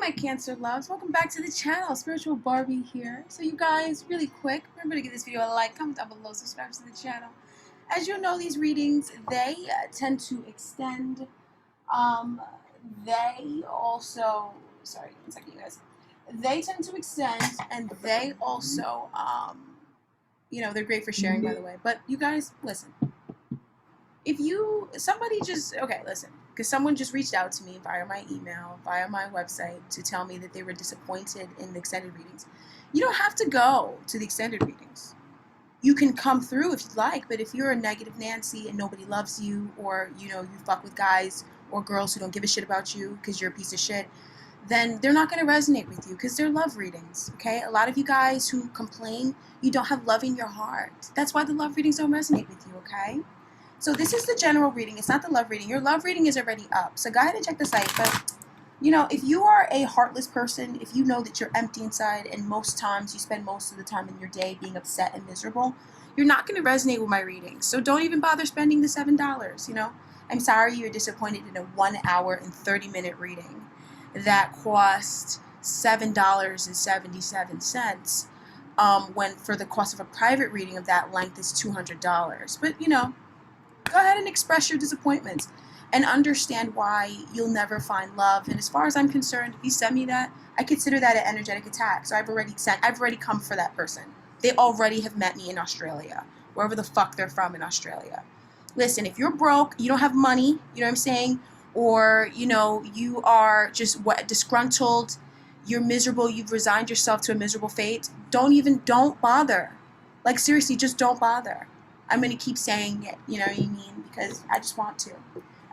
my Cancer loves. Welcome back to the channel. Spiritual Barbie here. So you guys, really quick, remember to give this video a like, comment down below, subscribe to the channel. As you know, these readings, they tend to extend. They also, sorry, one second, you guys. They tend to extend, and they also, they're great for sharing, by the way. But you guys, listen. If somebody just, okay, listen. Because someone just reached out to me via my email, via my website, to tell me that they were disappointed in the extended readings. You don't have to go to the extended readings. You can come through if you like, but if you're a negative Nancy and nobody loves you, or, you fuck with guys or girls who don't give a shit about you because you're a piece of shit, then they're not going to resonate with you because they're love readings, okay? A lot of you guys who complain, you don't have love in your heart. That's why the love readings don't resonate with you, okay? So this is the general reading. It's not the love reading. Your love reading is already up. So go ahead and check the site. But, if you are a heartless person, if you know that you're empty inside and most times you spend most of the time in your day being upset and miserable, you're not going to resonate with my readings. So don't even bother spending the $7, I'm sorry you're disappointed in a 1 hour and 30-minute reading that cost $7.77 when for the cost of a private reading of that length is $200. But, go ahead and express your disappointments and understand why you'll never find love. And as far as I'm concerned, if you send me that, I consider that an energetic attack. So I've already come for that person. They already have met me in Australia, wherever the fuck they're from in Australia. Listen, if you're broke, you don't have money, you know what I'm saying? Or, you are just disgruntled, you're miserable, you've resigned yourself to a miserable fate, don't bother. Like, seriously, just don't bother. I'm going to keep saying it, you know what I mean? Because I just want to.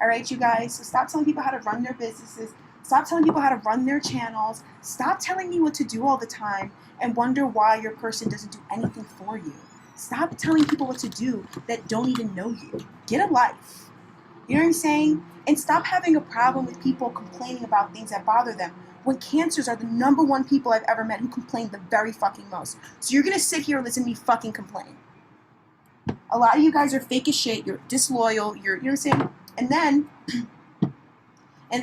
All right, you guys? So stop telling people how to run their businesses. Stop telling people how to run their channels. Stop telling me what to do all the time and wonder why your person doesn't do anything for you. Stop telling people what to do that don't even know you. Get a life. You know what I'm saying? And stop having a problem with people complaining about things that bother them when Cancers are the #1 people I've ever met who complain the very fucking most. So you're going to sit here and listen to me fucking complain. A lot of you guys are fake as shit. You're disloyal. You know what I'm saying? And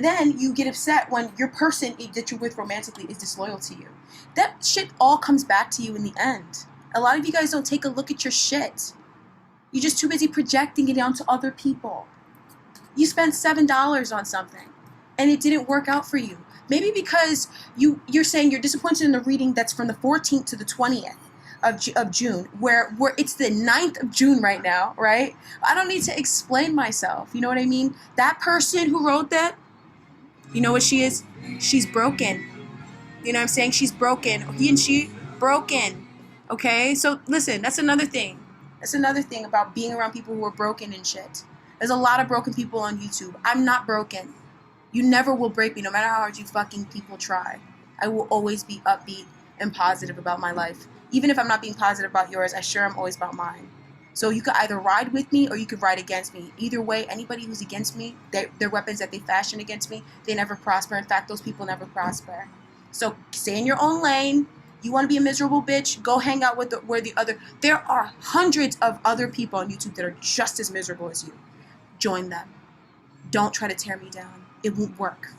then you get upset when your person that you're with romantically is disloyal to you. That shit all comes back to you in the end. A lot of you guys don't take a look at your shit. You're just too busy projecting it onto other people. You spent $7 on something and it didn't work out for you. Maybe because you're saying you're disappointed in the reading that's from the 14th to the 20th. Of June, where it's the 9th of June right now, right? I don't need to explain myself, you know what I mean? That person who wrote that, you know what she is? She's broken. You know what I'm saying? She's broken. He and she, broken. Okay? So listen, that's another thing. That's another thing about being around people who are broken and shit. There's a lot of broken people on YouTube. I'm not broken. You never will break me, no matter how hard you fucking people try. I will always be upbeat and positive about my life. Even if I'm not being positive about yours, I sure am always about mine. So you could either ride with me or you could ride against me. Either way, anybody who's against me, their weapons that they fashion against me, they never prosper. In fact, those people never prosper. So stay in your own lane. You want to be a miserable bitch? Go hang out with there are hundreds of other people on YouTube that are just as miserable as you. Join them. Don't try to tear me down. It won't work.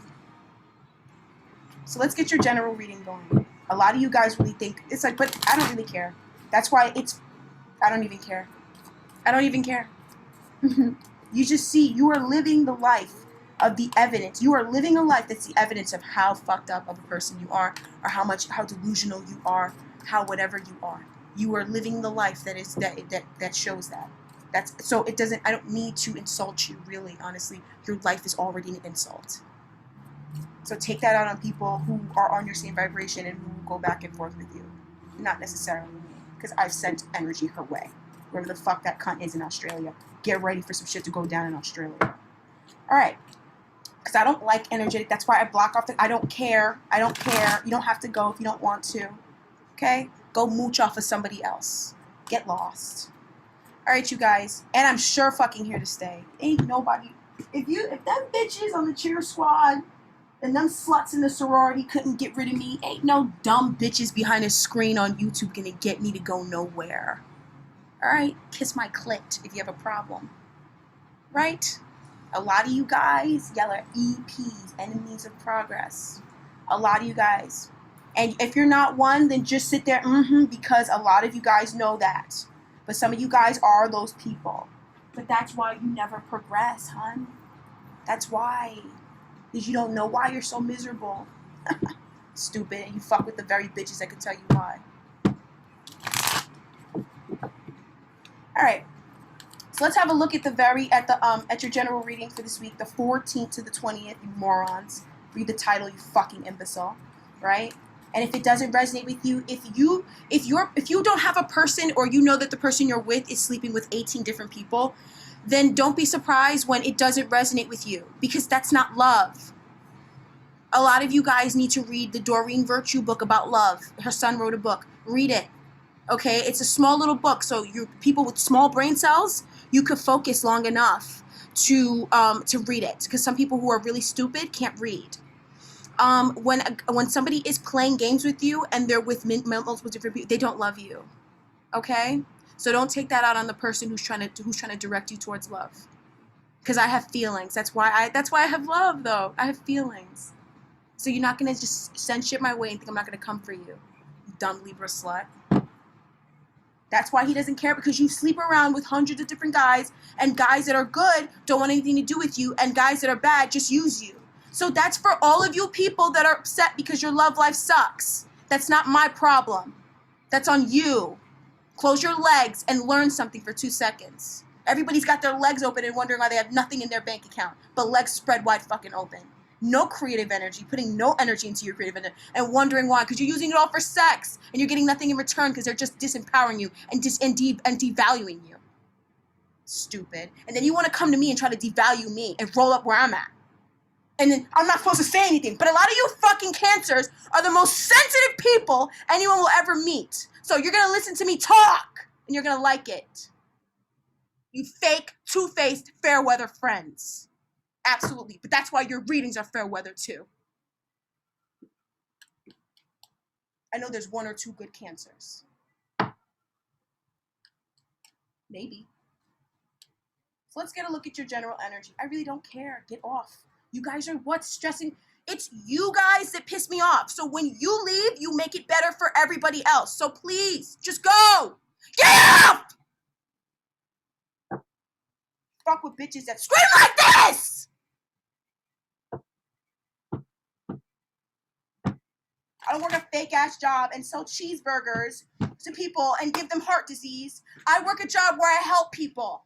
So let's get your general reading going. A lot of you guys really think, it's like, but I don't really care. That's why I don't even care. I don't even care. You just see, you are living the life of the evidence. You are living a life that's the evidence of how fucked up of a person you are, or how delusional you are, how whatever you are. You are living the life that shows that. I don't need to insult you, really, honestly. Your life is already an insult. So take that out on people who are on your same vibration and who will go back and forth with you. Not necessarily me, because I've sent energy her way. Wherever the fuck that cunt is in Australia. Get ready for some shit to go down in Australia. Alright. Because I don't like energetic. That's why I block off I don't care. I don't care. You don't have to go if you don't want to. Okay? Go mooch off of somebody else. Get lost. Alright, you guys. And I'm sure fucking here to stay. Ain't nobody. If them bitches on the cheer squad and them sluts in the sorority couldn't get rid of me, ain't no dumb bitches behind a screen on YouTube gonna get me to go nowhere. Alright? Kiss my clit if you have a problem. Right? A lot of you guys, y'all are EPs, enemies of progress. A lot of you guys. And if you're not one, then just sit there, because a lot of you guys know that. But some of you guys are those people. But that's why you never progress, hun. That's why. Because you don't know why you're so miserable. Stupid. And you fuck with the very bitches that can tell you why. Alright. So let's have a look at at your general reading for this week, the 14th to the 20th, you morons. Read the title, you fucking imbecile. Right? And if it doesn't resonate with you, if you don't have a person, or you know that the person you're with is sleeping with 18 different people, then don't be surprised when it doesn't resonate with you, because that's not love. A lot of you guys need to read the Doreen Virtue book about love. Her son wrote a book. Read it. Okay? It's a small little book, so you people with small brain cells, you could focus long enough to read it, because some people who are really stupid can't read. When somebody is playing games with you and they're with multiple different people, they don't love you. Okay? So don't take that out on the person who's trying to direct you towards love. Because I have feelings. That's why I have love, though. I have feelings. So you're not gonna just send shit my way and think I'm not gonna come for you, you dumb Libra slut. That's why he doesn't care, because you sleep around with hundreds of different guys, and guys that are good don't want anything to do with you, and guys that are bad just use you. So that's for all of you people that are upset because your love life sucks. That's not my problem. That's on you. Close your legs and learn something for 2 seconds. Everybody's got their legs open and wondering why they have nothing in their bank account, but legs spread wide fucking open. No creative energy, putting no energy into your creative energy, and wondering why, because you're using it all for sex, and you're getting nothing in return because they're just disempowering you and devaluing you. Stupid. And then you want to come to me and try to devalue me and roll up where I'm at. And then I'm not supposed to say anything. But a lot of you fucking cancers are the most sensitive people anyone will ever meet. So you're going to listen to me talk, and you're going to like it. You fake, two-faced, fair weather friends. Absolutely. But that's why your readings are fair weather, too. I know there's 1 or 2 good cancers. Maybe. So let's get a look at your general energy. I really don't care. Get off. You guys are what's stressing. It's you guys that piss me off. So when you leave, you make it better for everybody else. So please, just go. Get off! Fuck with bitches that scream like this! I don't work a fake-ass job and sell cheeseburgers to people and give them heart disease. I work a job where I help people.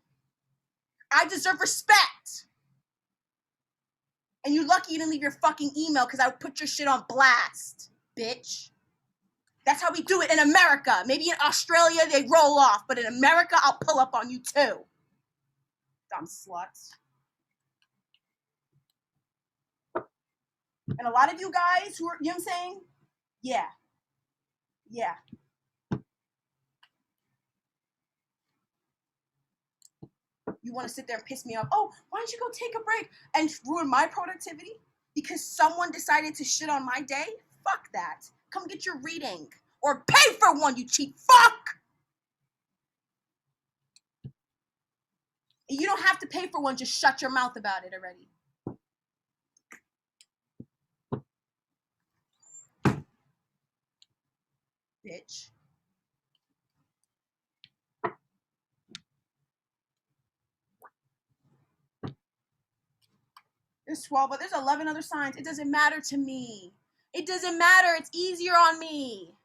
I deserve respect. And you're lucky you didn't leave your fucking email, because I would put your shit on blast, bitch. That's how we do it in America. Maybe in Australia they roll off, but in America I'll pull up on you too. Dumb sluts. And a lot of you guys who are, you know what I'm saying? Yeah. Yeah. You want to sit there and piss me off. Oh, why don't you go take a break and ruin my productivity? Because someone decided to shit on my day? Fuck that. Come get your reading. Or pay for one, you cheap fuck! You don't have to pay for one, just shut your mouth about it already. Bitch. There's 12, but there's 11 other signs. It doesn't matter to me. It doesn't matter. It's easier on me.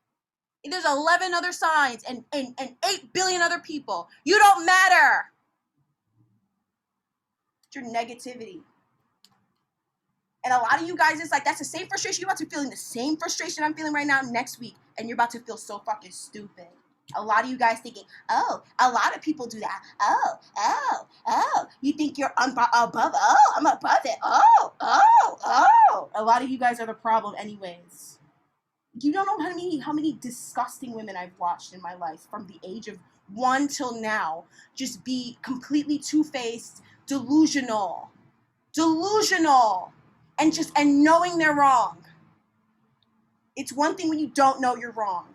There's 11 other signs and 8 billion other people. You don't matter. It's your negativity. And a lot of you guys, it's like, that's the same frustration. You're about to be feeling the same frustration I'm feeling right now next week. And you're about to feel so fucking stupid. A lot of you guys thinking, oh, a lot of people do that. Oh. You think you're above? Oh, I'm above it. Oh. A lot of you guys are the problem anyways. You don't know how many disgusting women I've watched in my life from the age of 1 till now just be completely two-faced, delusional, and knowing they're wrong. It's one thing when you don't know you're wrong.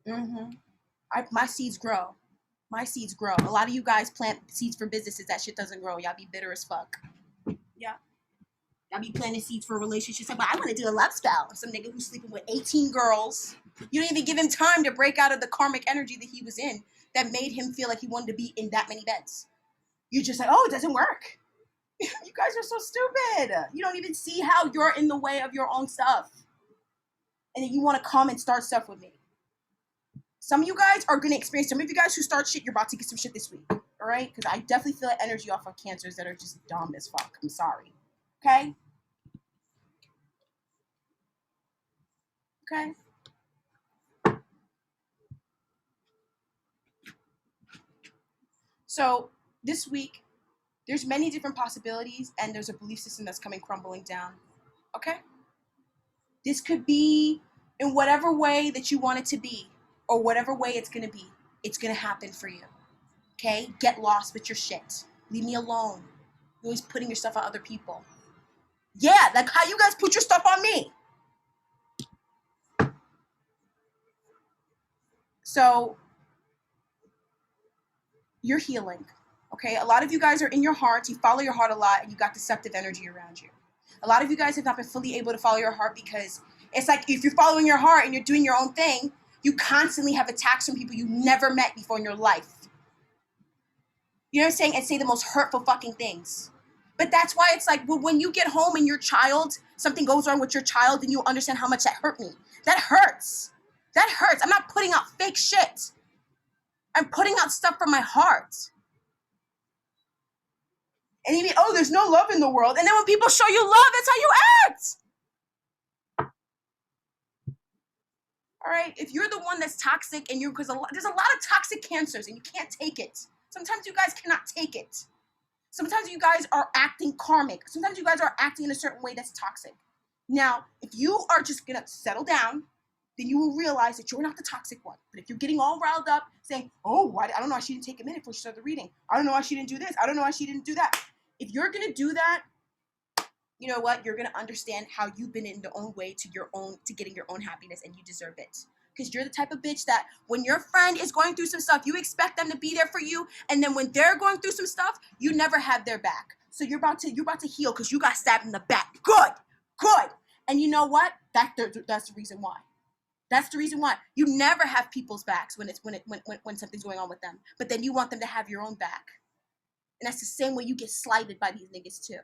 Mm-hmm. My seeds grow. My seeds grow. A lot of you guys plant seeds for businesses. That shit doesn't grow. Y'all be bitter as fuck. Yeah. Y'all be planting seeds for relationships. Like, but I want to do a love spell. Some nigga who's sleeping with 18 girls. You don't even give him time to break out of the karmic energy that he was in that made him feel like he wanted to be in that many beds. You're just like, oh, it doesn't work. You guys are so stupid. You don't even see how you're in the way of your own stuff. And then you want to come and start stuff with me. Some of you guys are going to experience, some of you guys who start shit, you're about to get some shit this week. All right? Because I definitely feel that energy off of cancers that are just dumb as fuck. I'm sorry. Okay? Okay? So this week, there's many different possibilities, and there's a belief system that's coming crumbling down. Okay? This could be in whatever way that you want it to be, or whatever way it's going to be. It's going to happen for you. Okay? Get lost with your shit. Leave me alone. You're always putting your stuff on other people. Yeah, like how you guys put your stuff on me. So, you're healing. Okay? A lot of you guys are in your heart. You follow your heart a lot, and you got deceptive energy around you. A lot of you guys have not been fully able to follow your heart because it's like if you're following your heart and you're doing your own thing, you constantly have attacks from people you never met before in your life. You know what I'm saying? And say the most hurtful fucking things. But that's why it's like, well, when you get home and your child, something goes wrong with your child, then you understand how much that hurt me. That hurts. That hurts. I'm not putting out fake shit. I'm putting out stuff from my heart. And you mean, oh, there's no love in the world. And then when people show you love, that's how you act. All right? If you're the one that's toxic and because there's a lot of toxic cancers and you can't take it. Sometimes you guys cannot take it. Sometimes you guys are acting karmic. Sometimes you guys are acting in a certain way that's toxic. Now, if you are just going to settle down, then you will realize that you're not the toxic one. But if you're getting all riled up saying, oh, why, I don't know why she didn't take a minute before she started the reading. I don't know why she didn't do this. I don't know why she didn't do that. If you're going to do that, you know what? You're going to understand how you've been in the own way to getting your own happiness, and you deserve it. Because you're the type of bitch that when your friend is going through some stuff, you expect them to be there for you. And then when they're going through some stuff, you never have their back. So you're about to heal because you got stabbed in the back. Good. And you know what? That's the reason why. That's the reason why. You never have people's backs when something's going on with them. But then you want them to have your own back. And that's the same way you get slighted by these niggas too.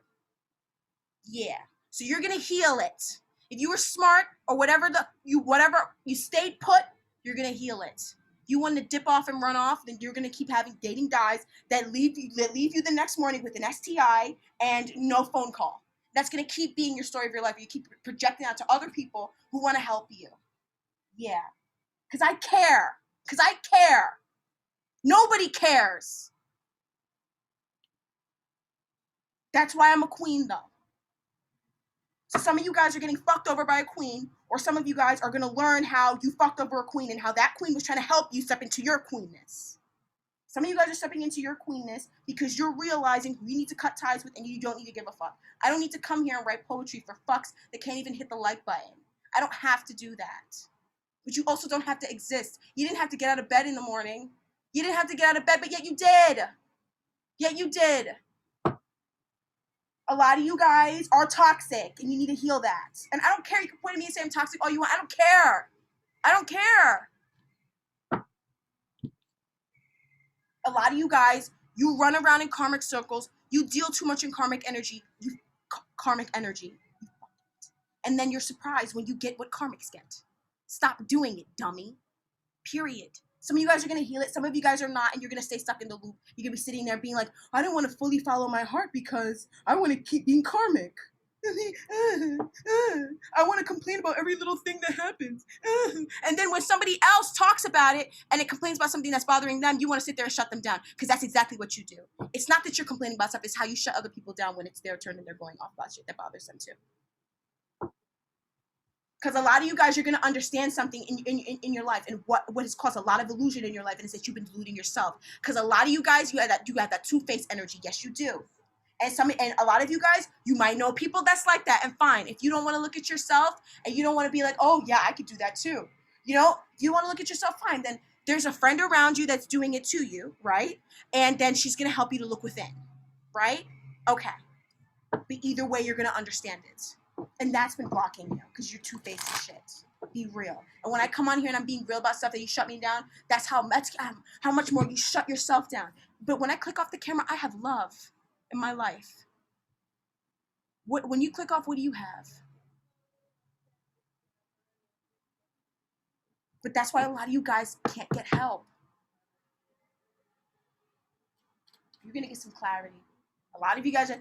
Yeah. So you're gonna heal it. If you were smart or whatever you stayed put, you're gonna heal it. If you want to dip off and run off, then you're gonna keep having dating guys that leave you the next morning with an STI and no phone call. That's gonna keep being your story of your life. You keep projecting out to other people who want to help you. Yeah. Because I care. Nobody cares. That's why I'm a queen, though. So some of you guys are getting fucked over by a queen, or some of you guys are going to learn how you fucked over a queen and how that queen was trying to help you step into your queenness. Some of you guys are stepping into your queenness because you're realizing who you need to cut ties with and you don't need to give a fuck. I don't need to come here and write poetry for fucks that can't even hit the like button. I don't have to do that. But you also don't have to exist. You didn't have to get out of bed in the morning. You didn't have to get out of bed, but yet you did. A lot of you guys are toxic and you need to heal that. And I don't care. You can point at me and say I'm toxic all you want. I don't care. A lot of you guys, you run around in karmic circles. You deal too much in karmic energy. And then you're surprised when you get what karmics get. Stop doing it, dummy. Period. Some of you guys are going to heal it. Some of you guys are not, and you're going to stay stuck in the loop. You're going to be sitting there being like, I don't want to fully follow my heart because I want to keep being karmic. I want to complain about every little thing that happens. And then when somebody else talks about it and it complains about something that's bothering them, you want to sit there and shut them down because that's exactly what you do. It's not that you're complaining about stuff. It's how you shut other people down when it's their turn and they're going off about shit that bothers them too. Because a lot of you guys, you're going to understand something in your life, and what has caused a lot of illusion in your life, and it's that you've been deluding yourself. Because a lot of you guys, you have that two-faced energy. Yes, you do. And a lot of you guys, you might know people that's like that, and fine. If you don't want to look at yourself and you don't want to be like, oh yeah, I could do that too. You know, if you want to look at yourself, fine. Then there's a friend around you that's doing it to you, right? And then she's going to help you to look within, right? Okay. But either way, you're going to understand it. And that's been blocking you because you're two-faced as shit. Be real. And when I come on here and I'm being real about stuff that you shut me down, that's how much more you shut yourself down. But when I click off the camera, I have love in my life. When you click off, what do you have? But that's why a lot of you guys can't get help. You're going to get some clarity. A lot of you guys are,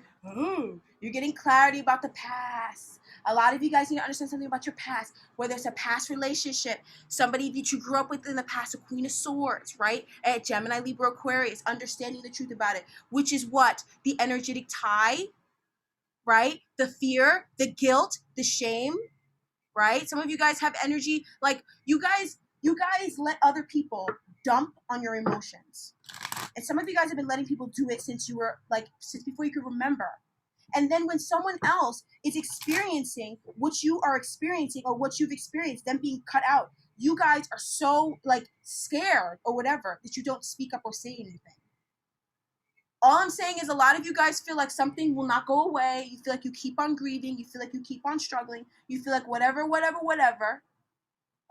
you're getting clarity about the past. A lot of you guys need to understand something about your past, whether it's a past relationship, somebody that you grew up with in the past, a Queen of Swords, right? At Gemini, Libra, Aquarius, understanding the truth about it, which is what? The energetic tie, right? The fear, the guilt, the shame, right? Some of you guys have energy, like you guys let other people dump on your emotions. And some of you guys have been letting people do it since before you could remember. And then when someone else is experiencing what you are experiencing or what you've experienced, them being cut out, you guys are so scared or whatever that you don't speak up or say anything. All I'm saying is a lot of you guys feel like something will not go away. You feel like you keep on grieving. You feel like you keep on struggling. You feel like whatever.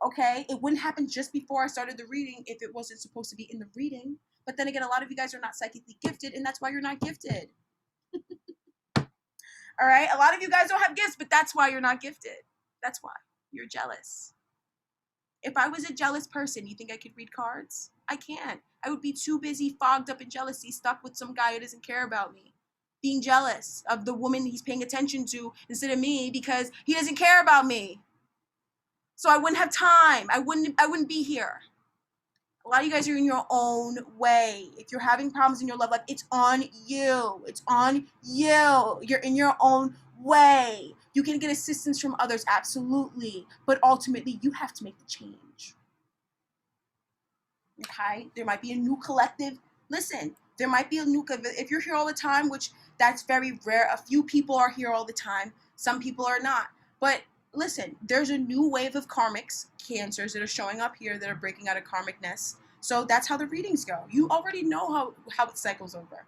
Okay, it wouldn't happen just before I started the reading if it wasn't supposed to be in the reading. But then again, a lot of you guys are not psychically gifted, and that's why you're not gifted. All right, a lot of you guys don't have gifts, but that's why you're not gifted. That's why. You're jealous. If I was a jealous person, you think I could read cards? I can't. I would be too busy, fogged up in jealousy, stuck with some guy who doesn't care about me. Being jealous of the woman he's paying attention to instead of me because he doesn't care about me. So I wouldn't have time. I wouldn't be here. A lot of you guys are in your own way. If you're having problems in your love life, it's on you. It's on you. You're in your own way. You can get assistance from others, absolutely. But ultimately, you have to make the change. Okay? There might be a new collective. Listen, there might be a new, if you're here all the time, which that's very rare. A few people are here all the time. Some people are not. But listen, there's a new wave of karmics, cancers that are showing up here that are breaking out of karmicness. So that's how the readings go. You already know how it cycles over.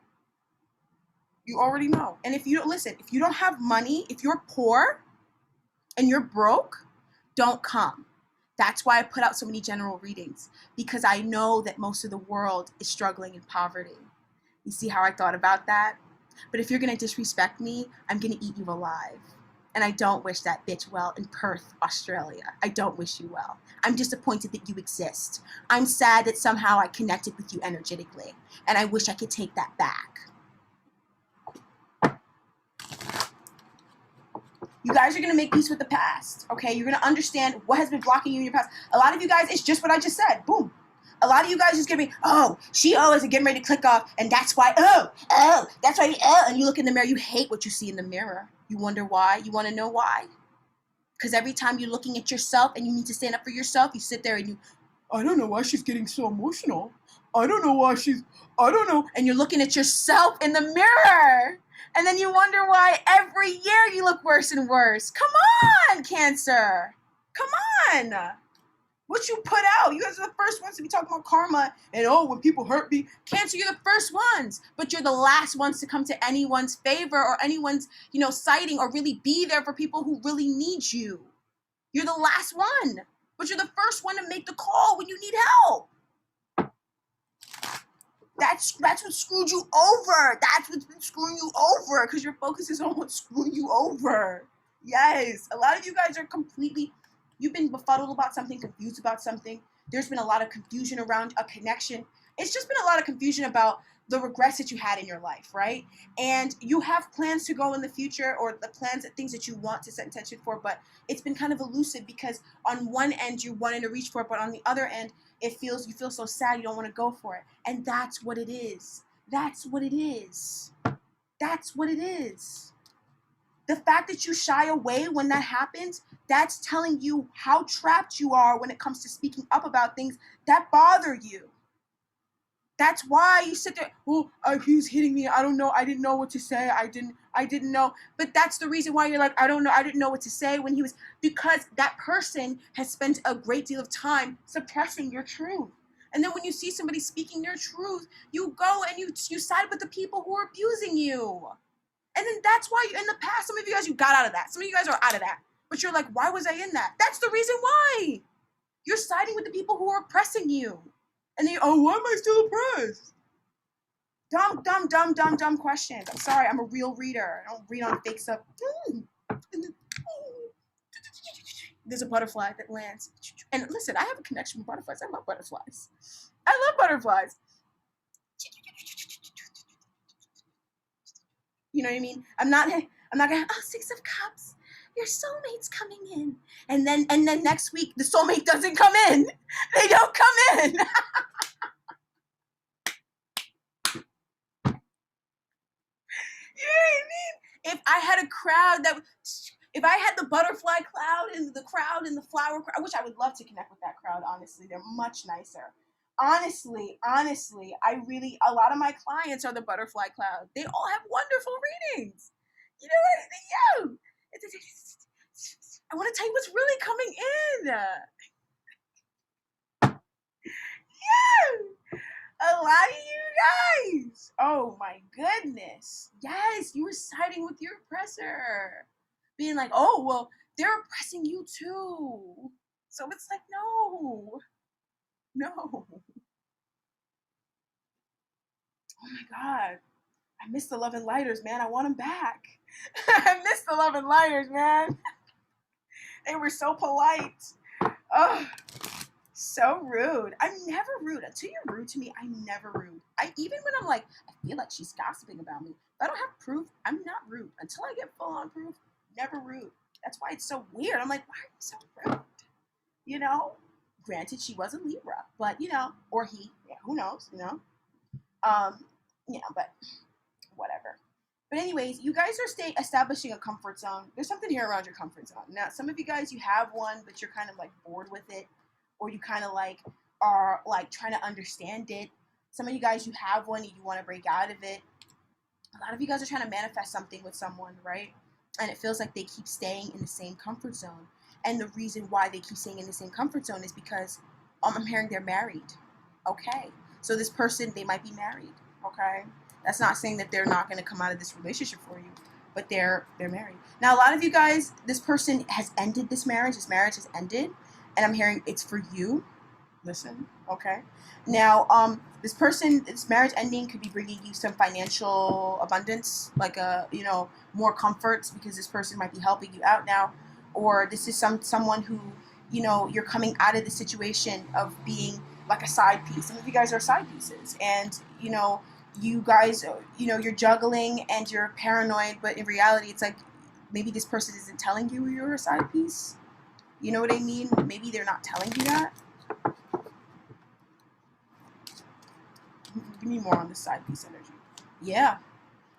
You already know. And if you don't listen, if you don't have money, if you're poor and you're broke, don't come. That's why I put out so many general readings, because I know that most of the world is struggling in poverty. You see how I thought about that? But if you're going to disrespect me, I'm going to eat you alive. And I don't wish that bitch well in Perth, Australia. I don't wish you well. I'm disappointed that you exist. I'm sad that somehow I connected with you energetically. And I wish I could take that back. You guys are going to make peace with the past, okay? You're going to understand what has been blocking you in your past. A lot of you guys, it's just what I just said. Boom. A lot of you guys is going to be, she is getting ready to click off, and that's why, that's why, and you look in the mirror, you hate what you see in the mirror. You wonder why? You want to know why? Because every time you're looking at yourself and you need to stand up for yourself, you sit there and I don't know why she's getting so emotional. I don't know. And you're looking at yourself in the mirror. And then you wonder why every year you look worse and worse. Come on, Cancer. Come on. What you put out. You guys are the first ones to be talking about karma and when people hurt me. Cancer, you're the first ones. But you're the last ones to come to anyone's favor or anyone's, sighting or really be there for people who really need you. You're the last one. But you're the first one to make the call when you need help. That's what screwed you over. That's what's been screwing you over because your focus is on what's screwing you over. Yes. A lot of you guys are you've been befuddled about something, confused about something. There's been a lot of confusion around a connection. It's just been a lot of confusion about the regrets that you had in your life, right? And you have plans to go in the future or the plans and things that you want to set intention for, but it's been kind of elusive because on one end you're wanting to reach for it, but on the other end, you feel so sad you don't want to go for it. And that's what it is. That's what it is. That's what it is. The fact that you shy away when that happens, that's telling you how trapped you are when it comes to speaking up about things that bother you. That's why you sit there, he's hitting me. I don't know. I didn't know what to say. I I didn't know. But that's the reason why you're like, I don't know. I didn't know what to say when he was, because that person has spent a great deal of time suppressing your truth. And then when you see somebody speaking their truth, you go and you side with the people who are abusing you. And then that's why in the past, some of you guys, you got out of that. Some of you guys are out of that. But you're like, why was I in that? That's the reason why. You're siding with the people who are oppressing you. And then, oh, why am I still oppressed? Dumb questions. I'm sorry, I'm a real reader. I don't read on fake stuff. There's a butterfly that lands. And listen, I have a connection with butterflies. I love butterflies. I love butterflies. You know what I mean? I'm not gonna, oh, Six of Cups, your soulmate's coming in. And then next week the soulmate doesn't come in. They don't come in. You know what I mean? If I had a crowd if I had the butterfly cloud and the crowd and the flower crowd, which I would love to connect with that crowd, honestly. They're much nicer. Honestly, a lot of my clients are the butterfly cloud. They all have wonderful readings. You know what? Yo, I want to tell you what's really coming in. Yeah. A lot of you guys. Oh my goodness. Yes, you were siding with your oppressor. Being like, oh, well, they're oppressing you too. So it's like, no. Oh my God. I miss the Love and Lighters, man. I want them back. I miss the Love and Lighters, man. They were so polite. Oh, so rude. I'm never rude. Until you're rude to me, I'm never rude. Even when I'm like, I feel like she's gossiping about me. If I don't have proof, I'm not rude. Until I get full on proof, never rude. That's why it's so weird. I'm like, why are you so rude? You know? Granted, she was a Libra, but or he, yeah, who knows, but whatever. But anyways, you guys are establishing a comfort zone. There's something here around your comfort zone. Now, some of you guys, you have one, but you're kind of like bored with it, or you kind of like are like trying to understand it. Some of you guys, you have one and you want to break out of it. A lot of you guys are trying to manifest something with someone, right? And it feels like they keep staying in the same comfort zone. And the reason why they keep staying in the same comfort zone is because I'm hearing they're married. Okay. So this person, they might be married. Okay. That's not saying that they're not going to come out of this relationship for you, but they're married. Now, a lot of you guys, this person has ended this marriage. This marriage has ended. And I'm hearing it's for you. Listen, okay? Now, this marriage ending could be bringing you some financial abundance, like more comforts, because this person might be helping you out now, or this is someone who, you're coming out of the situation of being like a side piece. Some of you guys are side pieces, and you guys, you're juggling and you're paranoid, but in reality, it's like maybe this person isn't telling you you're a side piece. You know what I mean? Maybe they're not telling you that. Give me more on this side piece energy. Yeah.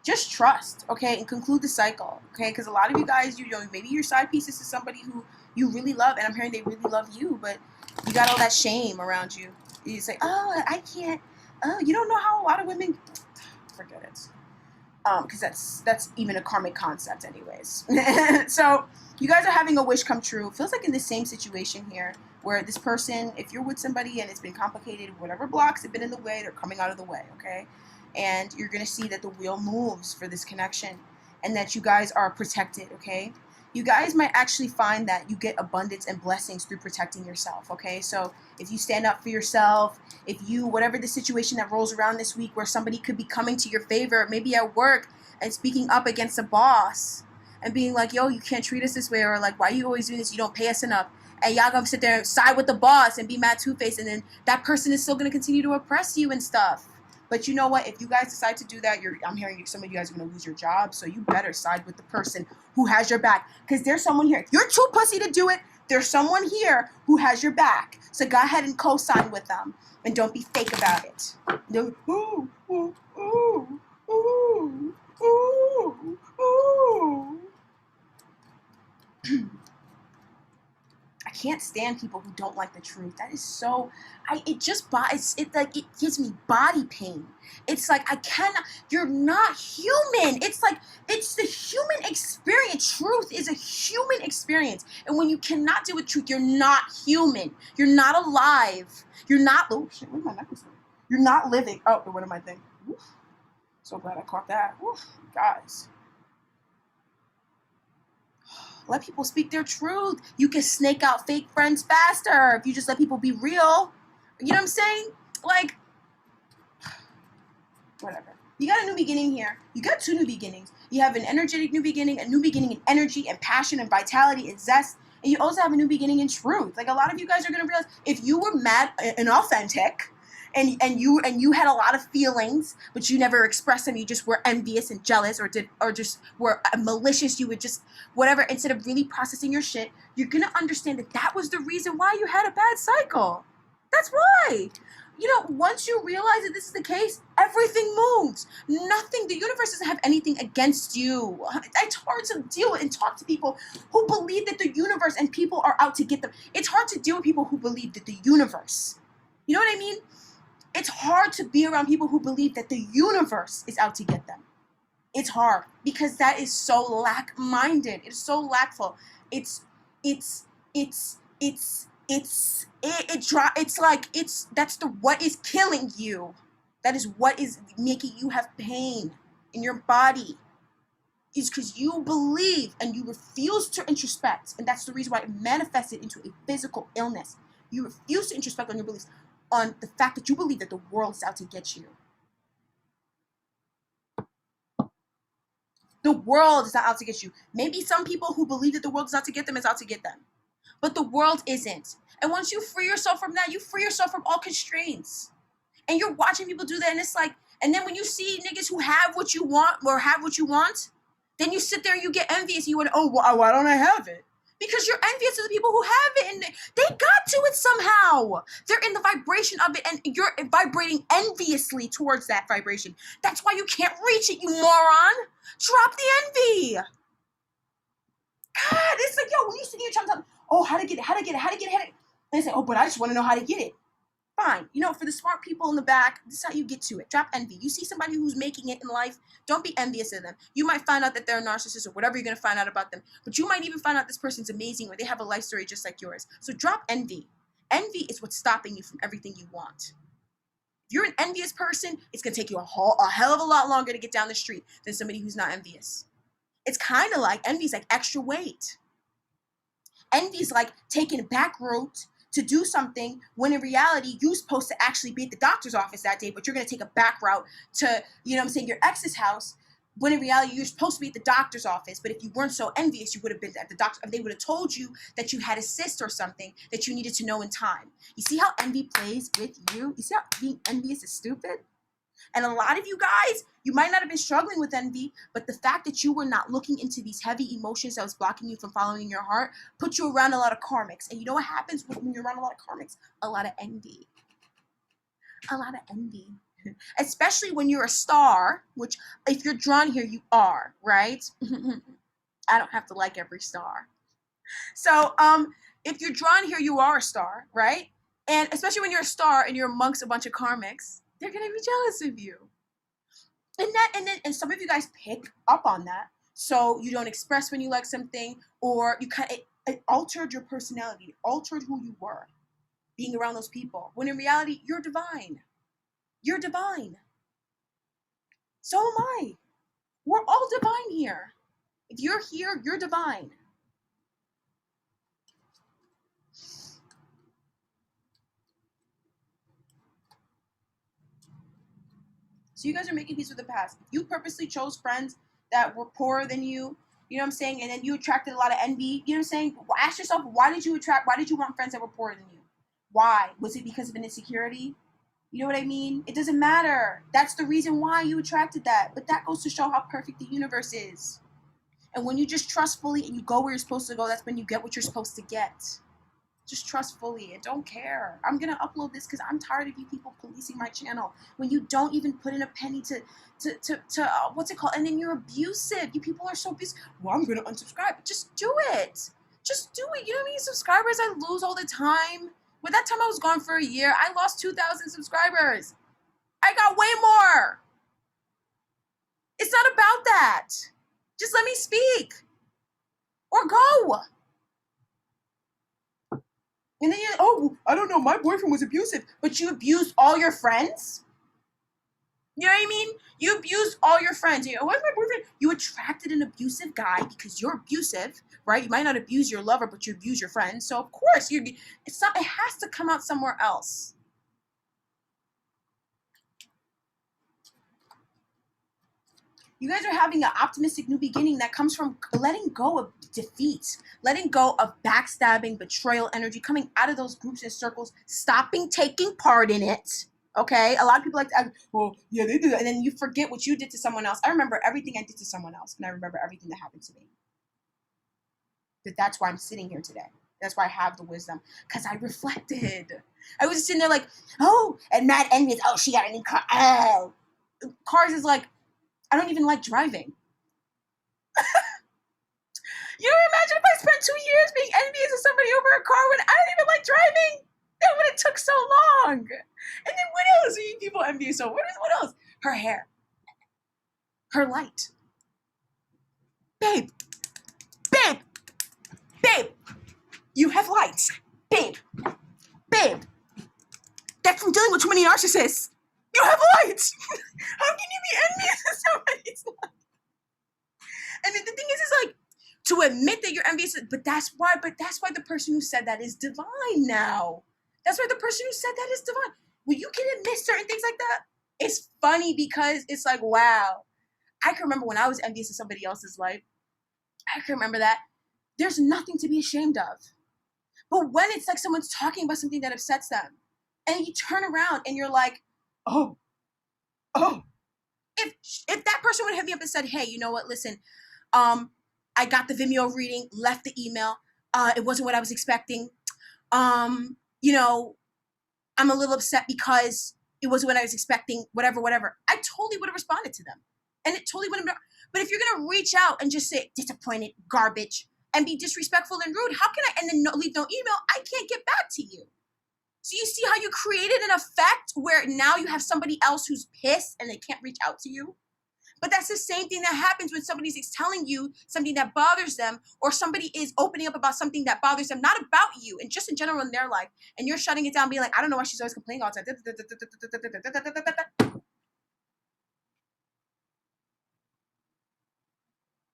Just trust, okay, and conclude the cycle, okay? Because a lot of you guys, maybe your side piece is somebody who you really love, and I'm hearing they really love you, but you got all that shame around you. You say, oh, I can't. Oh, you don't know how a lot of women. Forget it. Because that's even a karmic concept, anyways. So you guys are having a wish come true. Feels like in the same situation here, where this person, if you're with somebody and it's been complicated, whatever blocks have been in the way, they're coming out of the way, okay? And you're going to see that the wheel moves for this connection and that you guys are protected, okay? You guys might actually find that you get abundance and blessings through protecting yourself, okay? So if you stand up for yourself, whatever the situation that rolls around this week where somebody could be coming to your favor, maybe at work, and speaking up against a boss and being like, yo, you can't treat us this way, or like, why are you always doing this? You don't pay us enough. And y'all gonna sit there and side with the boss and be mad two-faced, and then that person is still gonna continue to oppress you and stuff. But you know what? If you guys decide to do that, I'm hearing some of you guys are going to lose your job. So you better side with the person who has your back. Because there's someone here. If you're too pussy to do it, there's someone here who has your back. So go ahead and co-sign with them. And don't be fake about it. No, ooh, ooh, ooh, ooh, ooh, ooh. I can't stand people who don't like the truth. That is so, it gives me body pain. It's like, I cannot, you're not human. It's like, it's the human experience. Truth is a human experience. And when you cannot deal with truth, you're not human. You're not alive. You're not, oh shit, where's my necklace? You're not living. Oh, what am I thinking? Oof. So glad I caught that. Oof, guys. Let people speak their truth. You can snake out fake friends faster if you just let people be real. You know what I'm saying? Like, whatever. You got a new beginning here. You got two new beginnings. You have an energetic new beginning, a new beginning in energy and passion and vitality and zest. And you also have a new beginning in truth. Like, a lot of you guys are going to realize if you were mad and authentic, and you had a lot of feelings, but you never expressed them. You just were envious and jealous, or just were malicious. You would just whatever, instead of really processing your shit. You're gonna understand that was the reason why you had a bad cycle. That's why. You know, once you realize that this is the case, everything moves. Nothing. The universe doesn't have anything against you. It's hard to deal with and talk to people who believe that the universe and people are out to get them. It's hard to deal with people who believe that the universe. You know what I mean? It's hard to be around people who believe that the universe is out to get them. It's hard because that is so lack-minded. It's so lackful. That's what is killing you. That is what is making you have pain in your body. Is because you believe and you refuse to introspect, and that's the reason why it manifested into a physical illness. You refuse to introspect on your beliefs, on the fact that you believe that the world is out to get you. The world is not out to get you. Maybe some people who believe that the world is out to get them is out to get them. But the world isn't. And once you free yourself from that, you free yourself from all constraints. And you're watching people do that, and it's like, and then when you see niggas who have what you want or have what you want, then you sit there and you get envious. And you went, oh, why don't I have it? Because you're envious of the people who have it, and they got to it somehow. They're in the vibration of it, and you're vibrating enviously towards that vibration. That's why you can't reach it, you moron. Drop the envy. God, it's like, yo, when you sit here trying to tell them, oh, how to get it. And they say, oh, but I just want to know how to get it. Fine. You know, for the smart people in the back, this is how you get to it. Drop envy. You see somebody who's making it in life, don't be envious of them. You might find out that they're a narcissist or whatever you're going to find out about them. But you might even find out this person's amazing or they have a life story just like yours. So drop envy. Envy is what's stopping you from everything you want. If you're an envious person, it's going to take you a hell of a lot longer to get down the street than somebody who's not envious. It's kind of like, envy is like extra weight. Envy is like taking a back route to do something when in reality you're supposed to actually be at the doctor's office that day, but you're going to take a back route to, you know what I'm saying, your ex's house, when in reality you're supposed to be at the doctor's office. But if you weren't so envious, you would have been at the doctor. They would have told you that you had a cyst or something that you needed to know in time. You see how envy plays with you? You see how being envious is stupid? And a lot of you guys, you might not have been struggling with envy, but the fact that you were not looking into these heavy emotions that was blocking you from following your heart put you around a lot of karmics. And you know what happens when you're around a lot of karmics? A lot of envy. A lot of envy. Especially when you're a star, which if you're drawn here, you are, right? I don't have to like every star. So if you're drawn here, you are a star, right? And especially when you're a star and you're amongst a bunch of karmics, they're gonna be jealous of you. And some of you guys pick up on that, so you don't express when you like something, or you it altered your personality, it altered who you were, being around those people. When in reality, you're divine. You're divine. So am I. We're all divine here. If you're here, you're divine. So you guys are making peace with the past. If you purposely chose friends that were poorer than you, you know what I'm saying, and then you attracted a lot of envy, you know what I'm saying? Ask yourself, why did you want friends that were poorer than you? Why? Was it because of an insecurity? You know what I mean? It doesn't matter. That's the reason why you attracted that. But that goes to show how perfect the universe is. And when you just trust fully and you go where you're supposed to go, that's when you get what you're supposed to get. Just trust fully and don't care. I'm going to upload this because I'm tired of you people policing my channel. When you don't even put in a penny to what's it called? And then you're abusive. You people are so abusive. Well, I'm going to unsubscribe. Just do it. Just do it. You know how many subscribers I lose all the time? By that time I was gone for a year, I lost 2,000 subscribers. I got way more. It's not about that. Just let me speak. Or go. And then oh, I don't know, my boyfriend was abusive. But you abused all your friends? You know what I mean? You abused all your friends. You know, what's my boyfriend? You attracted an abusive guy because you're abusive, right? You might not abuse your lover, but you abuse your friends. So of course, it's not. It has to come out somewhere else. You guys are having an optimistic new beginning that comes from letting go of defeat, letting go of backstabbing, betrayal energy, coming out of those groups and circles, stopping taking part in it. Okay, a lot of people like to act, well, yeah, they do that, and then you forget what you did to someone else. I remember everything I did to someone else, and I remember everything that happened to me. But that's why I'm sitting here today. That's why I have the wisdom, because I reflected. I was sitting there like, oh, and mad envious. Oh, she got a new car. Oh, cars is like, I don't even like driving. You know, imagine if I spent 2 years being envious of somebody over a car when I don't even like driving. That would have took so long. And then what else are you people envious of? What else? Her hair. Her light. Babe. Babe. Babe. You have lights. Babe. Babe. That's from dealing with too many narcissists. You have lights. How can you be envious of somebody's light? And the thing is like, to admit that you're envious, but that's why the person who said that is divine now. That's why the person who said that is divine. When you can admit certain things like that, it's funny because it's like, wow. I can remember when I was envious of somebody else's life. I can remember that. There's nothing to be ashamed of. But when it's like someone's talking about something that upsets them, and you turn around and you're like, oh. If that person would have hit me up and said, hey, you know what, listen, I got the Vimeo reading, left the email. It wasn't what I was expecting. You know, I'm a little upset because it wasn't what I was expecting, whatever. I totally would have responded to them. And it totally wouldn't have. But if you're going to reach out and just say, disappointed, garbage, and be disrespectful and rude, how can I, and then leave no email, I can't get back to you. So you see how you created an effect where now you have somebody else who's pissed and they can't reach out to you? But that's the same thing that happens when somebody's telling you something that bothers them, or somebody is opening up about something that bothers them, not about you, and just in general in their life, and you're shutting it down, being like, I don't know why she's always complaining all the time.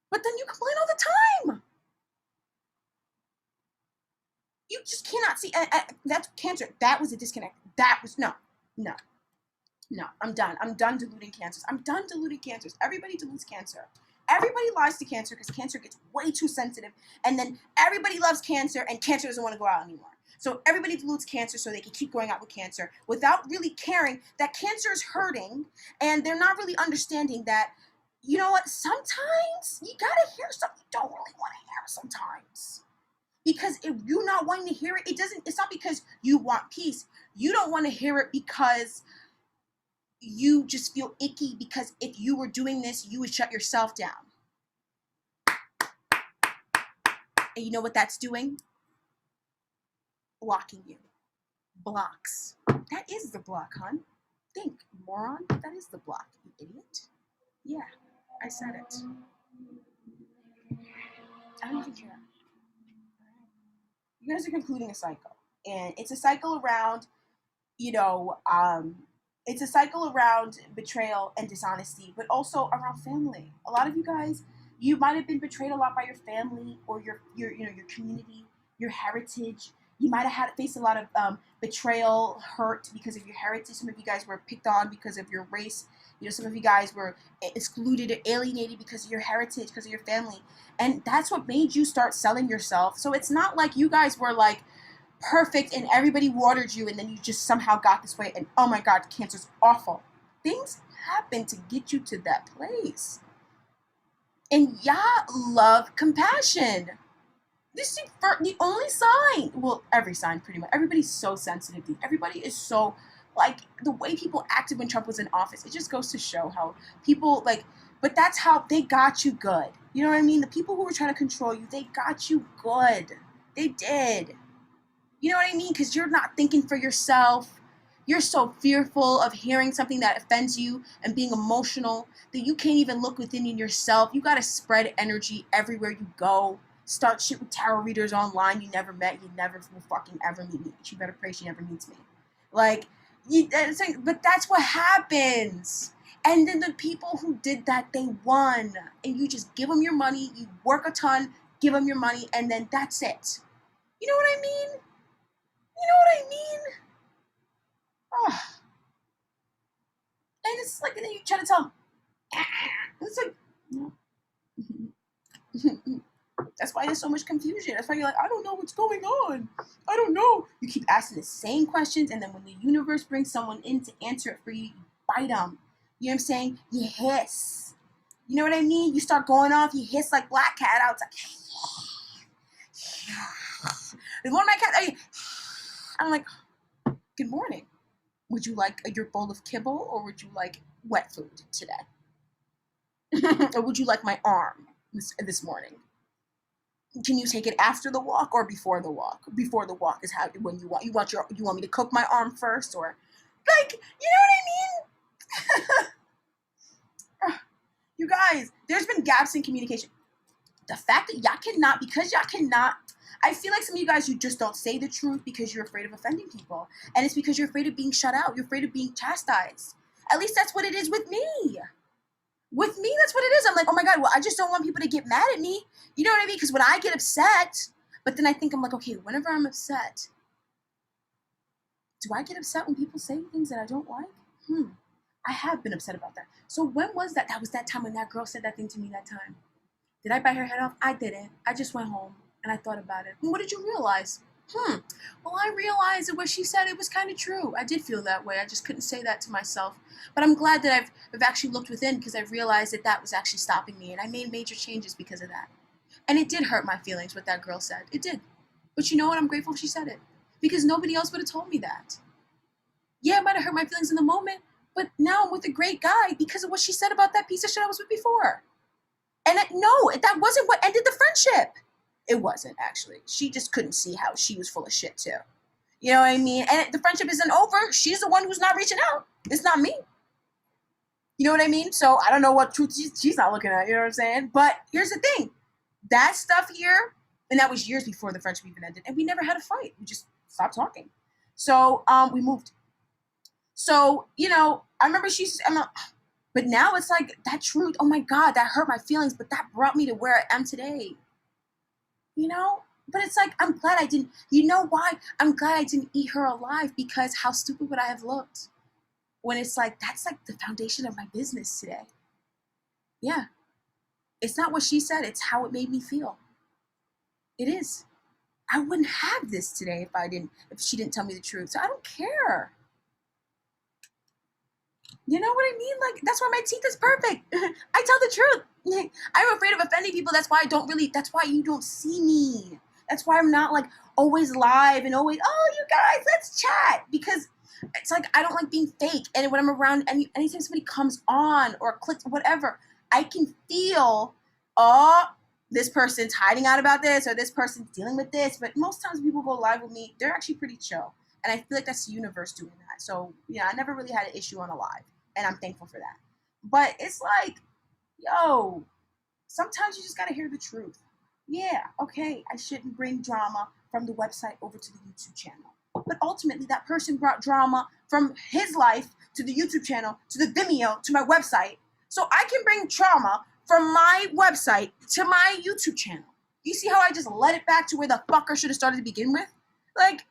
But then you complain all the time. You just cannot see. That's cancer. That was a disconnect. That was no. I'm done. I'm done diluting cancers. Everybody dilutes cancer. Everybody lies to cancer because cancer gets way too sensitive. And then everybody loves cancer and cancer doesn't want to go out anymore. So everybody dilutes cancer so they can keep going out with cancer without really caring that cancer is hurting. And they're not really understanding that, you know what, sometimes you got to hear something you don't really want to hear sometimes. Because if you're not wanting to hear it, it's not because you want peace. You don't want to hear it because you just feel icky, because if you were doing this, you would shut yourself down. And you know what that's doing? Blocking you. Blocks. That is the block, hon. Think, moron. That is the block, you idiot. Yeah, I said it. I don't even care. You guys are concluding a cycle. And it's a cycle around, it's a cycle around betrayal and dishonesty, but also around family. A lot of you guys, you might have been betrayed a lot by your family or your community, your heritage. You might have faced a lot of betrayal, hurt because of your heritage. Some of you guys were picked on because of your race. Some of you guys were excluded or alienated because of your heritage, because of your family. And that's what made you start selling yourself. So it's not like you guys were like perfect and everybody watered you and then you just somehow got this way and oh my God, cancer's awful. Things happen to get you to that place. And y'all love compassion. This is the only sign. Well, every sign pretty much. Everybody's so sensitive. Everybody is so, like, the way people acted when Trump was in office, it just goes to show how people, like, But that's how they got you good. You know what I mean? The people who were trying to control you, they got you good. They did. You know what I mean? Because you're not thinking for yourself. You're so fearful of hearing something that offends you and being emotional that you can't even look within yourself. You got to spread energy everywhere you go. Start shit with tarot readers online you never met. You never will fucking ever meet me. She better pray she never meets me. Like, but that's what happens. And then the people who did that, they won. And you just give them your money. You work a ton, give them your money, and then that's it. You know what I mean? You know what I mean? Oh. And it's like, and then you try to tell them, it's like, that's why there's so much confusion. That's why you're like, I don't know what's going on. I don't know. You keep asking the same questions, and then when the universe brings someone in to answer it for you, you bite them. You know what I'm saying? You hiss. You know what I mean? You start going off, you hiss like Black Cat out. It's like, there's one of my cats. I'm like, good morning. Would you like your bowl of kibble, or would you like wet food today? Or would you like my arm this morning? Can you take it after the walk or before the walk? Before the walk is how when you want me to cook my arm first, or like, you know what I mean? You guys, there's been gaps in communication. The fact that y'all cannot, I feel like some of you guys, you just don't say the truth because you're afraid of offending people. And it's because you're afraid of being shut out. You're afraid of being chastised. At least that's what it is with me. With me, that's what it is. I'm like, oh my God, well, I just don't want people to get mad at me. You know what I mean? Because when I get upset, but then I think, I'm like, okay, whenever I'm upset, do I get upset when people say things that I don't like? I have been upset about that. So when was that? That was that time when that girl said that thing to me that time. Did I bite her head off? I didn't. I just went home and I thought about it. And what did you realize? Well, I realized that what she said, it was kind of true. I did feel that way. I just couldn't say that to myself. But I'm glad that I've actually looked within, because I've realized that that was actually stopping me. And I made major changes because of that. And it did hurt my feelings what that girl said. It did. But you know what? I'm grateful she said it. Because nobody else would have told me that. Yeah, it might have hurt my feelings in the moment. But now I'm with a great guy because of what she said about that piece of shit I was with before. And no, that wasn't what ended the friendship. It wasn't, actually. She just couldn't see how she was full of shit, too. You know what I mean? And the friendship isn't over. She's the one who's not reaching out. It's not me. You know what I mean? So I don't know what truth she's not looking at. You know what I'm saying? But here's the thing. That stuff here, and that was years before the friendship even ended, and we never had a fight. We just stopped talking. So we moved. So, you know, I remember but now it's like that truth, oh my God, that hurt my feelings, but that brought me to where I am today. You know? But it's like, I'm glad I didn't, you know why? I'm glad I didn't eat her alive, because how stupid would I have looked? When it's like, that's like the foundation of my business today. Yeah. It's not what she said, it's how it made me feel. It is. I wouldn't have this today if she didn't tell me the truth. So I don't care. You know what I mean? Like, that's why my teeth is perfect. I tell the truth. I'm afraid of offending people. That's why that's why you don't see me. That's why I'm not like always live and always, oh, you guys, let's chat. Because it's like, I don't like being fake. And when I'm around, anytime somebody comes on or clicks, whatever, I can feel, oh, this person's hiding out about this, or this person's dealing with this. But most times people go live with me, they're actually pretty chill. And I feel like that's the universe doing that. So, yeah, I never really had an issue on a live. And I'm thankful for that. But it's like, yo, sometimes you just got to hear the truth. Yeah, okay, I shouldn't bring drama from the website over to the YouTube channel. But ultimately, that person brought drama from his life to the YouTube channel, to the Vimeo, to my website. So I can bring trauma from my website to my YouTube channel. You see how I just let it back to where the fucker should have started to begin with? Like,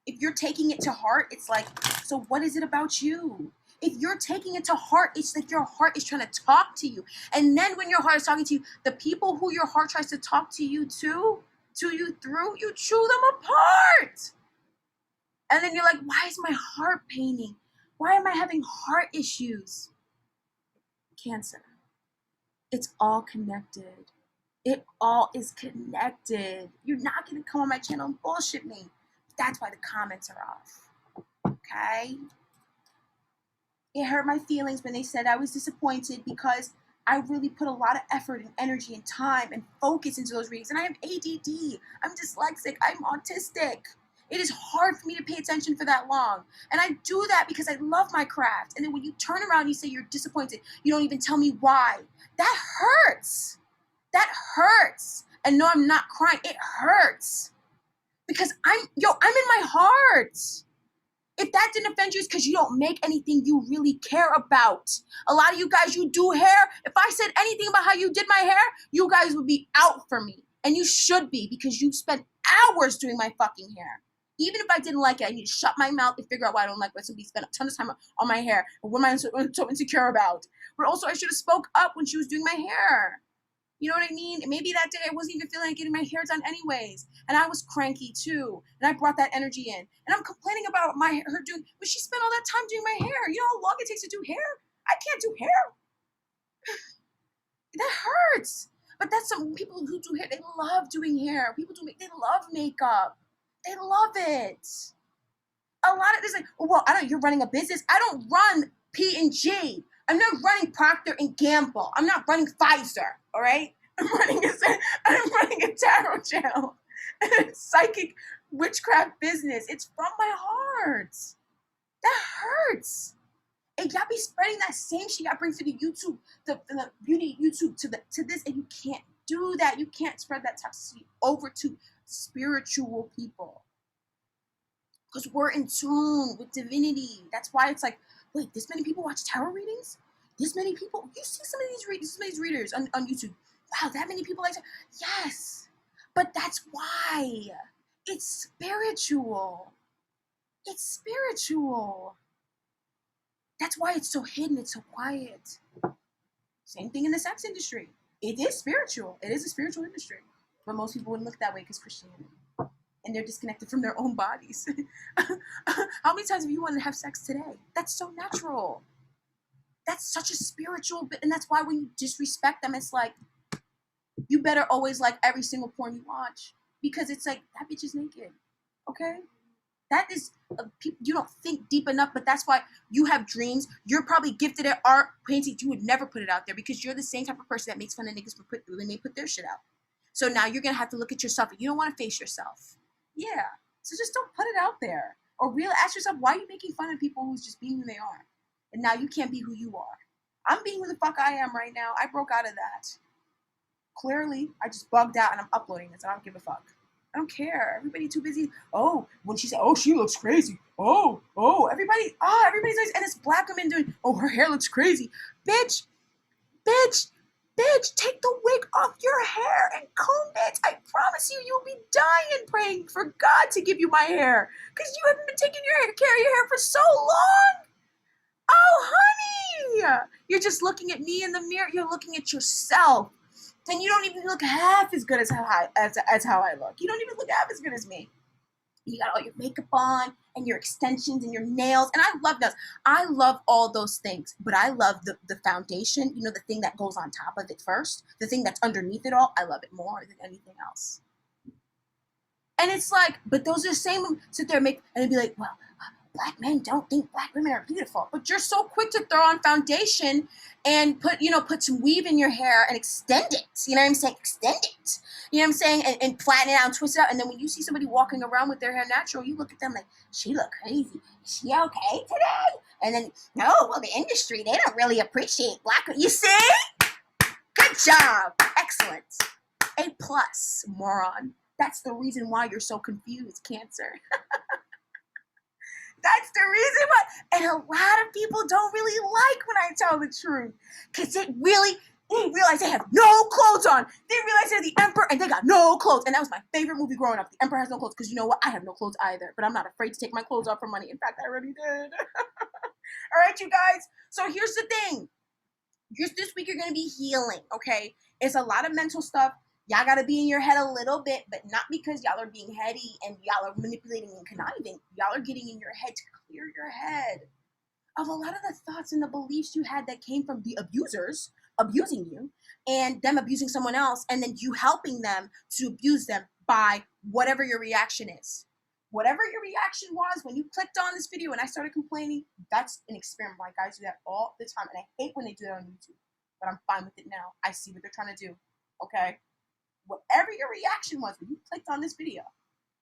if you're taking it to heart, it's like, so what is it about you? If you're taking it to heart, it's like your heart is trying to talk to you. And then when your heart is talking to you, the people who your heart tries to talk to you through, you chew them apart. And then you're like, why is my heart paining? Why am I having heart issues? Cancer. It's all connected. It all is connected. You're not going to come on my channel and bullshit me. That's why the comments are off. Okay? It hurt my feelings when they said I was disappointed because I really put a lot of effort and energy and time and focus into those readings. And I have ADD. I'm dyslexic. I'm autistic. It is hard for me to pay attention for that long. And I do that because I love my craft. And then when you turn around and you say you're disappointed, you don't even tell me why. That hurts. That hurts. And no, I'm not crying. It hurts. Because I'm in my heart. If that didn't offend you, it's because you don't make anything you really care about. A lot of you guys, you do hair. If I said anything about how you did my hair, you guys would be out for me. And you should be, because you spent hours doing my fucking hair. Even if I didn't like it, I need to shut my mouth and figure out why I don't like it. Somebody spent a ton of time on my hair. What am I so insecure about? But also, I should have spoke up when she was doing my hair. You know what I mean? Maybe that day I wasn't even feeling like getting my hair done anyways. And I was cranky too. And I brought that energy in. And I'm complaining about her doing, but she spent all that time doing my hair. You know how long it takes to do hair? I can't do hair. That hurts. But that's some people who do hair. They love doing hair. They love makeup. They love it. A lot of this, like, well, you're running a business. I don't run P&G. I'm not running Procter and Gamble. I'm not running Pfizer. All right, I'm running a tarot channel, psychic witchcraft business. It's from my heart. That hurts. And y'all be spreading that same shit y'all bring to the YouTube, the beauty YouTube to this, and you can't do that. You can't spread that toxicity over to spiritual people. Because we're in tune with divinity. That's why it's like, wait, this many people watch tarot readings? This many people? You see some of these readers on YouTube. Wow, that many people like that? Yes. But that's why. It's spiritual. It's spiritual. That's why it's so hidden. It's so quiet. Same thing in the sex industry. It is spiritual. It is a spiritual industry. But most people wouldn't look that way because Christianity. And they're disconnected from their own bodies. How many times have you wanted to have sex today? That's so natural. That's such a spiritual bit. And that's why when you disrespect them, it's like, you better always like every single porn you watch. Because it's like, that bitch is naked. Okay? That is, you don't think deep enough, but that's why you have dreams. You're probably gifted at art, painting. You would never put it out there because you're the same type of person that makes fun of niggas when they put their shit out. So now you're going to have to look at yourself. You don't want to face yourself. Yeah. So just don't put it out there. Or ask yourself, why are you making fun of people who's just being who they are? And now you can't be who you are. I'm being who the fuck I am right now. I broke out of that. Clearly, I just bugged out and I'm uploading this. I don't give a fuck. I don't care. Everybody too busy. Oh, when she said, oh, she looks crazy. Everybody's nice. And it's black women doing, oh, her hair looks crazy. Bitch, take the wig off your hair and comb it. I promise you, you'll be dying praying for God to give you my hair. Because you haven't been taking care of your hair for so long. Oh, honey. You're just looking at me in the mirror. You're looking at yourself. And you don't even look half as good as how I look. You don't even look half as good as me. You got all your makeup on and your extensions and your nails. And I love nails. I love all those things. But I love the foundation, you know, the thing that goes on top of it first. The thing that's underneath it all. I love it more than anything else. And it's like, but those are the same sit there and be like, well, black men don't think black women are beautiful. But you're so quick to throw on foundation and put some weave in your hair and extend it. You know what I'm saying? Extend it. You know what I'm saying? And flatten it out and twist it out. And then when you see somebody walking around with their hair natural, you look at them like, she look crazy. Is she okay today? And then, no, well, the industry, they don't really appreciate black women. You see? Good job. Excellent. A+, moron. That's the reason why you're so confused, Cancer. That's the reason why. And a lot of people don't really like when I tell the truth. Because they realize they have no clothes on. They realize they're the emperor and they got no clothes. And that was my favorite movie growing up. The Emperor Has No Clothes. Because you know what? I have no clothes either. But I'm not afraid to take my clothes off for money. In fact, I already did. All right, you guys. So here's the thing. This week you're going to be healing, okay? It's a lot of mental stuff. Y'all got to be in your head a little bit, but not because y'all are being heady and y'all are manipulating and conniving. Y'all are getting in your head to clear your head of a lot of the thoughts and the beliefs you had that came from the abusers abusing you and them abusing someone else and then you helping them to abuse them by whatever your reaction is. Whatever your reaction was when you clicked on this video and I started complaining, that's an experiment. My guys do that all the time, and I hate when they do that on YouTube. But I'm fine with it now. I see what they're trying to do. Okay? Whatever your reaction was when you clicked on this video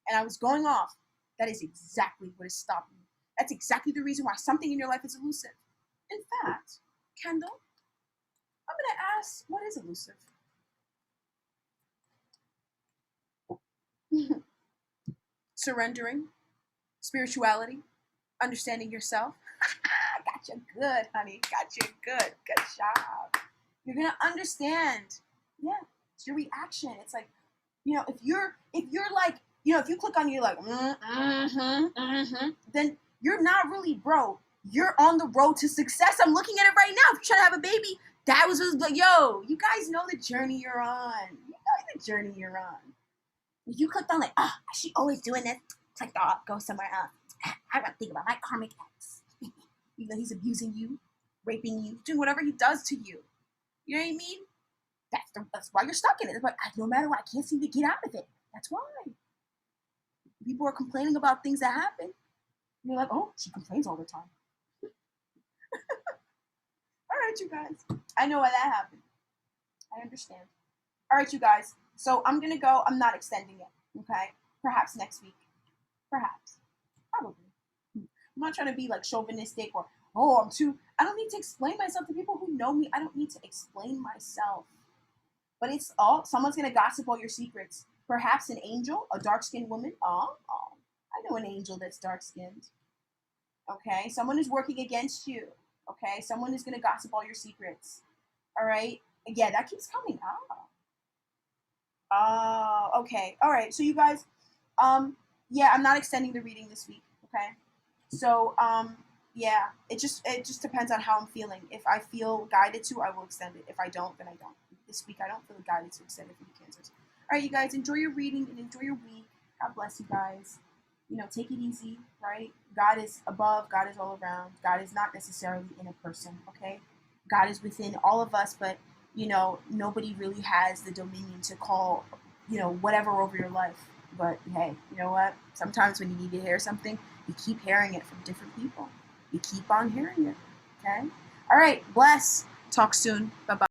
and I was going off, that is exactly what is stopping you. That's exactly the reason why something in your life is elusive. In fact, Kendall, I'm going to ask, what is elusive? Surrendering, spirituality, understanding yourself. Got you good, honey. Got you good. Good job. You're going to understand. Yeah, it's your reaction. It's like, if you're like, if you click on you like, then you're not really, bro. You're on the road to success. I'm looking at it right now. If you're trying to have a baby, that was like, yo, you guys know the journey you're on. You know the journey you're on. If you clicked on like, is she always doing this? Click off, go somewhere else. I gotta think about my karmic ex. He's abusing you, raping you, doing whatever he does to you. You know what I mean? That's why you're stuck in it. But no matter what, I can't seem to get out of it. That's why. People are complaining about things that happen. And you're like, oh, she complains all the time. All right, you guys. I know why that happened. I understand. All right, you guys. So I'm going to go. I'm not extending it. Okay? Perhaps next week. Perhaps. Probably. I'm not trying to be like chauvinistic or, I don't need to explain myself to people who know me. I don't need to explain myself. But someone's going to gossip all your secrets. Perhaps an angel, a dark-skinned woman. I know an angel that's dark-skinned. Okay? Someone is working against you. Okay? Someone is going to gossip all your secrets. All right? Yeah, that keeps coming. Okay. All right. So you guys, yeah, I'm not extending the reading this week. Okay. So, yeah, it just depends on how I'm feeling. If I feel guided to, I will extend it. If I don't, then I don't. This week, I don't feel guided to extend it for the cancers. All right, you guys, enjoy your reading and enjoy your week. God bless you guys. Take it easy, right? God is above. God is all around. God is not necessarily in a person, okay? God is within all of us, but, nobody really has the dominion to call, whatever over your life. But, hey, you know what? Sometimes when you need to hear something, you keep hearing it from different people. You keep on hearing it, okay? All right, bless. Talk soon. Bye-bye.